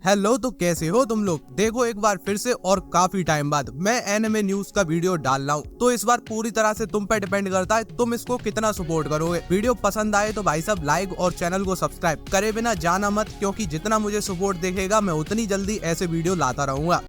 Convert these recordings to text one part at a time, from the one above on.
Hello, तो कैसे हो तुम लोग। देखो एक बार फिर से और काफी टाइम बाद मैं एनिमे न्यूज का वीडियो डाल रहा हूँ। तो इस बार पूरी तरह से तुम पे डिपेंड करता है तुम इसको कितना सपोर्ट करोगे। वीडियो पसंद आए तो भाई साहब लाइक और चैनल को सब्सक्राइब करे बिना जाना मत, क्योंकि जितना मुझे सपोर्ट देखेगा मैं उतनी जल्दी ऐसे वीडियो लाता रहूंगा।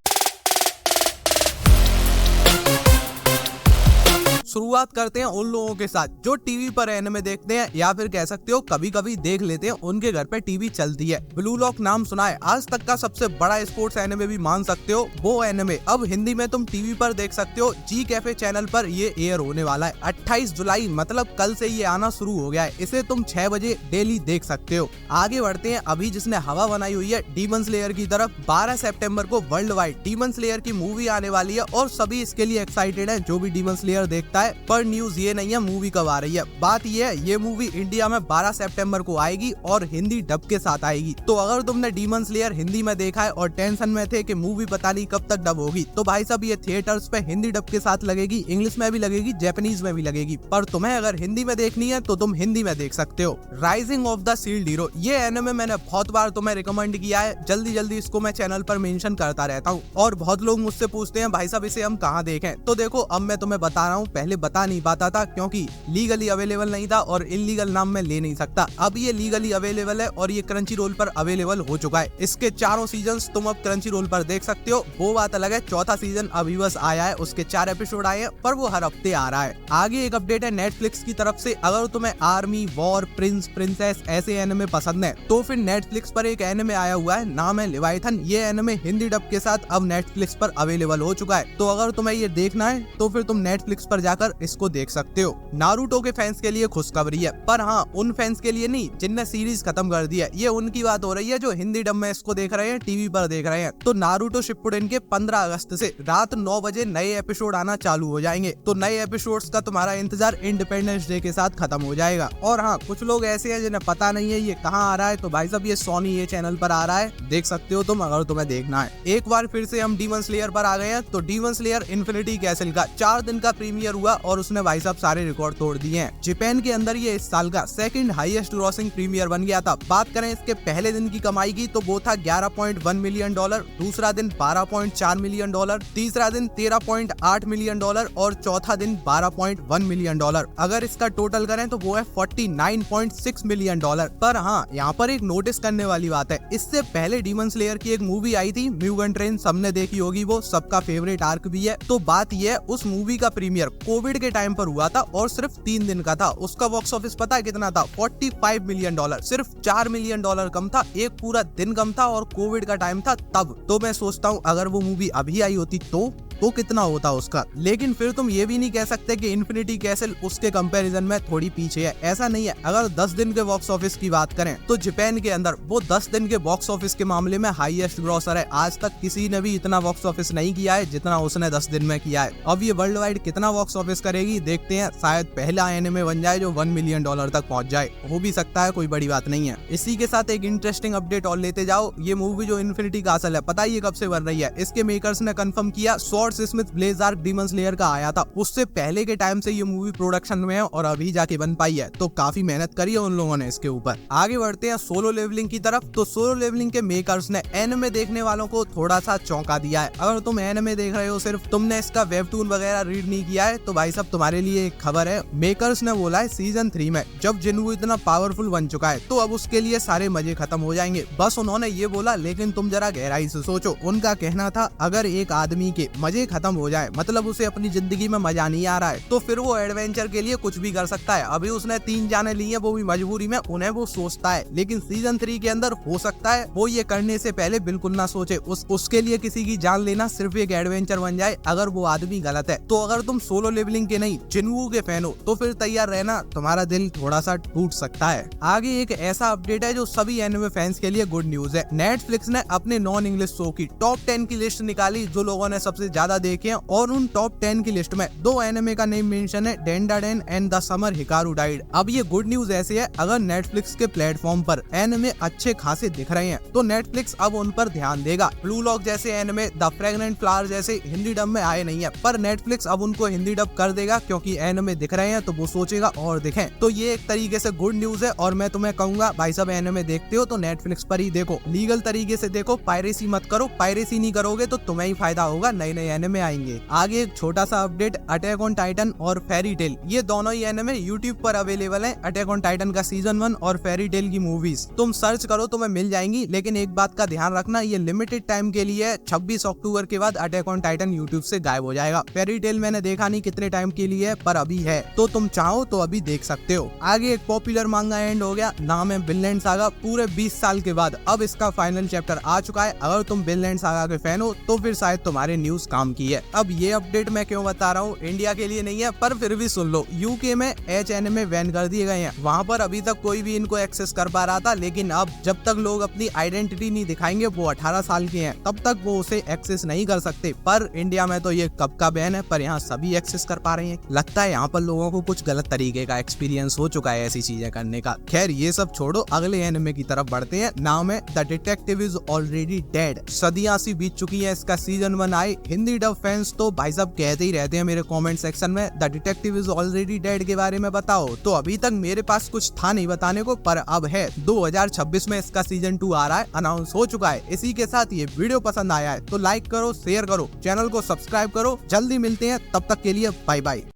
शुरुआत करते हैं उन लोगों के साथ जो टीवी पर एनिमे देखते हैं, या फिर कह सकते हो कभी कभी देख लेते हैं, उनके घर पे टीवी चलती है। ब्लू लॉक नाम सुना है, आज तक का सबसे बड़ा स्पोर्ट्स एनिमे भी मान सकते हो। वो एनिमे अब हिंदी में तुम टीवी पर देख सकते हो। जी कैफे चैनल पर ये एयर होने वाला है 28 जुलाई, मतलब कल से ये आना शुरू हो गया है। इसे तुम 6 बजे डेली देख सकते हो। आगे बढ़ते हैं अभी जिसने हवा बनाई हुई है डीमन स्लेयर की तरफ। 12 सितंबर को वर्ल्ड वाइड डीमन स्लेयर की मूवी आने वाली है और सभी इसके लिए एक्साइटेड है जो भी डीमन स्लेयर देखता है। पर न्यूज ये नहीं है मूवी कब आ रही है, बात ये है ये मूवी इंडिया में 12 सितंबर को आएगी और हिंदी डब के साथ आएगी। तो अगर तुमने डीमन स्लेयर हिंदी में देखा है और टेंशन में थे कि मूवी पता नहीं कब तक डब होगी, तो भाई साहब ये थिएटर्स पे हिंदी डब के साथ लगेगी, इंग्लिश में भी लगेगी, जापानीज में भी लगेगी। पर तुम्हें अगर हिंदी में देखनी है तो तुम हिंदी में देख सकते हो। Rising of the shield hero, ये एनिमे मैंने बहुत बार तुम्हें रिकमेंड किया है, जल्दी जल्दी इसको मैं चैनल पर मेंशन करता रहता हूँ। और बहुत लोग मुझसे पूछते हैं भाई साहब इसे हम कहाँ देखें। तो देखो अब मैं तुम्हें बता रहा हूँ, पहले बता नहीं पाता था क्योंकि लीगली अवेलेबल नहीं था और इलीगल नाम में ले नहीं सकता। अब ये लीगली अवेलेबल है और ये क्रंची रोल पर अवेलेबल हो चुका है। इसके 4 सीजन्स तुम अब क्रंची रोल पर देख सकते हो। वो बात अलग है, चौथा सीजन अभी बस आया है, उसके 4 एपिसोड आए हैं, पर वो हर हफ्ते आ रहा है। आगे एक अपडेट है नेटफ्लिक्स की तरफ से। अगर तुम्हें आर्मी, वॉर, प्रिंस, प्रिंसेस ऐसे एनिमे पसंद है तो फिर नेटफ्लिक्स पर एक एनिमे आया हुआ है, नाम है लेवाइथन। ये एनिमे हिंदी डब के साथ अब नेटफ्लिक्स पर अवेलेबल हो चुका है। तो अगर तुम्हें ये देखना है तो फिर तुम नेटफ्लिक्स पर जाकर इसको देख सकते हो। नारुतो के फैंस के लिए खुशखबरी है, पर हाँ उन फैंस के लिए नहीं जिनने सीरीज खत्म कर दी है। ये उनकी बात हो रही है जो हिंदी डब में इसको देख रहे हैं, टीवी पर देख रहे हैं। तो नारुतो शिपुडेन के 15 अगस्त से रात 9 बजे नए एपिसोड आना चालू हो जाएंगे। तो नए एपिसोड्स का तुम्हारा इंतजार इंडिपेंडेंस डे के साथ खत्म हो जाएगा। और हाँ कुछ लोग ऐसे हैं जिन्हें पता नहीं है ये कहाँ आ रहा है, तो भाई साहब ये सोनी ये चैनल पर आ रहा है, देख सकते हो तुम अगर तुम्हें देखना है। एक बार फिर से हम डीमन स्लेयर पर आ गए हैं। तो डीमन स्लेयर इन्फिनिटी कैसल का 4 दिन का प्रीमियर हुआ और उसने भाई साहब सारे रिकॉर्ड तोड़ दिए हैं। जापान के अंदर ये इस साल का सेकंड हाईएस्ट ग्रॉसिंग प्रीमियर बन गया था। बात करें इसके पहले दिन की कमाई की तो वो था $11.1 मिलियन, दूसरा दिन $12.4 मिलियन, तीसरा दिन $13.8 मिलियन और चौथा दिन $12.1 मिलियन। अगर इसका टोटल करें तो वो है $49.6 मिलियन। पर हाँ यहाँ पर एक नोटिस करने वाली बात है, इससे पहले डीमन स्लेयर की एक मूवी आई थी म्यूगन ट्रेन, सबने देखी होगी, वो सबका फेवरेट आर्क भी है। तो बात यह है उस मूवी का प्रीमियर कोविड के टाइम पर हुआ था और सिर्फ 3 दिन का था। उसका बॉक्स ऑफिस पता है कितना था? $45 मिलियन, सिर्फ $4 मिलियन कम था, एक पूरा दिन कम था और कोविड का टाइम था तब। तो मैं सोचता हूँ अगर वो मूवी अभी आई होती तो कितना होता उसका। लेकिन फिर तुम ये भी नहीं कह सकते कि इन्फिनिटी कैसल उसके कंपैरिजन में थोड़ी पीछे है, ऐसा नहीं है। अगर 10 दिन के बॉक्स ऑफिस की बात करें तो जापान के अंदर वो 10 दिन के बॉक्स ऑफिस के मामले में हाईएस्ट ग्रॉसर है। आज तक किसी ने भी इतना बॉक्स ऑफिस नहीं किया है जितना उसने 10 दिन में किया है। अब ये वर्ल्ड वाइड कितना बॉक्स ऑफिस करेगी देखते हैं, शायद पहला एनिमे बन जाए जो $1 मिलियन तक पहुंच जाए, हो भी सकता है, कोई बड़ी बात नहीं है। इसी के साथ एक इंटरेस्टिंग अपडेट और लेते जाओ। ये मूवी जो इन्फिनिटी कैसल है पता है ये कब से बन रही है? इसके मेकर्स ने कंफर्म किया swordsmith blaze arc demon slayer का आया था, उससे पहले के टाइम से ये मूवी प्रोडक्शन में है और अभी जाके बन पाई है। तो काफी मेहनत करी है उन लोगों ने इसके ऊपर। आगे बढ़ते हैं सोलो लेवलिंग की तरफ। तो सोलो लेवलिंग के मेकर्स ने एनिमे देखने वालों को थोड़ा सा चौंका दिया है। अगर तुम एनिमे देख रहे हो, सिर्फ तुमने इसका वेबटून वगैरह रीड नहीं किया है, तो भाई साहब तुम्हारे लिए एक खबर है। मेकर्स ने बोला है सीजन 3 में जब जिन्वू इतना पावरफुल बन चुका है तो अब उसके लिए सारे मजे खत्म हो जाएंगे। बस उन्होंने ये बोला, लेकिन तुम जरा गहराई से सोचो। उनका कहना था अगर एक आदमी के मजे खत्म हो जाए, मतलब उसे अपनी जिंदगी में मजा नहीं आ रहा है, तो फिर वो एडवेंचर के लिए कुछ भी कर सकता है। अभी उसने 3 जाने ली है, वो भी मजबूरी में, उन्हें वो सोचता है। लेकिन सीजन 3 के अंदर हो सकता है वो ये करने से पहले बिल्कुल ना सोचे, उसके लिए किसी की जान लेना सिर्फ एक एडवेंचर बन जाए अगर वो आदमी गलत है। तो अगर तुम सोलो लेवलिंग के नहीं जिन्वू के फैन हो तो फिर तैयार रहना, तुम्हारा दिल थोड़ा सा टूट सकता है। आगे एक ऐसा अपडेट है जो सभी एनिमे फैंस के लिए गुड न्यूज है। नेटफ्लिक्स ने अपने नॉन इंग्लिश शो की टॉप 10 की लिस्ट निकाली जो लोगों ने सबसे ज्यादा देखे हैं और उन टॉप 10 की लिस्ट में 2 एनिमे का नेम मेंशन है, Dandadan and the summer Hikaru died. अब ये गुड न्यूज ऐसी है, अगर नेटफ्लिक्स के प्लेटफॉर्म पर एनिमे अच्छे खासे दिख रहे हैं तो नेटफ्लिक्स अब उन पर ध्यान देगा। ब्लू लॉक जैसे एनिमे, द फ्रेग्रेंट फ्लावर जैसे हिंदी डब में आए नहीं है, पर नेटफ्लिक्स अब उनको हिंदी डब कर देगा क्योंकि एनिमे दिख रहे हैं तो वो सोचेगा और दिखें। तो ये एक तरीके से गुड न्यूज है और मैं तुम्हें कहूंगा भाई सब एनिमे देखते हो तो नेटफ्लिक्स पर ही देखो, लीगल तरीके से देखो, पायरेसी मत करो। पायरेसी नहीं करोगे तो तुम्हें ही फायदा होगा, नए नए एनिमे आएंगे। आगे एक छोटा सा अपडेट, अटैक ऑन टाइटन और फेरी टेल, ये दोनों ही एनिमे यूट्यूब पर अवेलेबल है। अटैक ऑन टाइटन का सीजन 1 और फेरी टेल की मूवीज तुम सर्च करो तुम्हें मिल जाएंगी, लेकिन एक बात का ध्यान रखना, ये लिमिटेड टाइम के लिए 26 अक्टूबर के बाद अटैक ऑन टाइटन यूट्यूब से गायब हो जाएगा। फेरी टेल मैंने देखा नहीं कितने टाइम के लिए, पर अभी है तो तुम चाहो तो अभी देख सकते हो। आगे एक पॉपुलर मांगा एंड हो गया, नाम है विनलैंड सागा। पूरे 20 साल के बाद अब इसका फाइनल चैप्टर आ चुका है। अगर तुम विनलैंड सागा के फैन हो तो फिर शायद तुम्हारे न्यूज काम की है। अब ये अपडेट मैं क्यों बता रहा हूँ, इंडिया के लिए नहीं है पर फिर भी सुन लो। यूके में एच एनिमे बैन कर दिए गए हैं, वहाँ पर अभी तक कोई भी इनको एक्सेस कर पा रहा था, लेकिन अब जब तक लोग अपनी आइडेंटिटी नहीं दिखाएंगे, वो 18 साल के हैं, तब तक वो उसे एक्सेस नहीं कर सकते। पर इंडिया में तो ये कब का बैन है, पर यहाँ सभी एक्सेस कर पा रहे हैं। लगता है यहाँ पर लोगों को कुछ गलत तरीके का एक्सपीरियंस हो चुका है ऐसी चीजें करने का। खैर ये सब छोड़ो, अगले एनिमे की तरफ बढ़ते हैं। नाम है the detective is already dead. सदियां सी बीत चुकी है इसका सीजन 1 आए। हिंदी डब फैंस तो भाई साहब कहते ही रहते हैं मेरे कमेंट सेक्शन में, the detective is already dead के बारे में बताओ। तो अभी तक मेरे पास कुछ था नहीं बताने को, पर अब है। 2026 में इसका सीजन 2 आ रहा है, अनाउंस हो चुका है। इसी के साथ ये वीडियो पसंद आया है तो लाइक करो, शेयर करो, चैनल को सब्सक्राइब करो। जल्दी मिलते हैं, तब तक के लिए बाय बाय।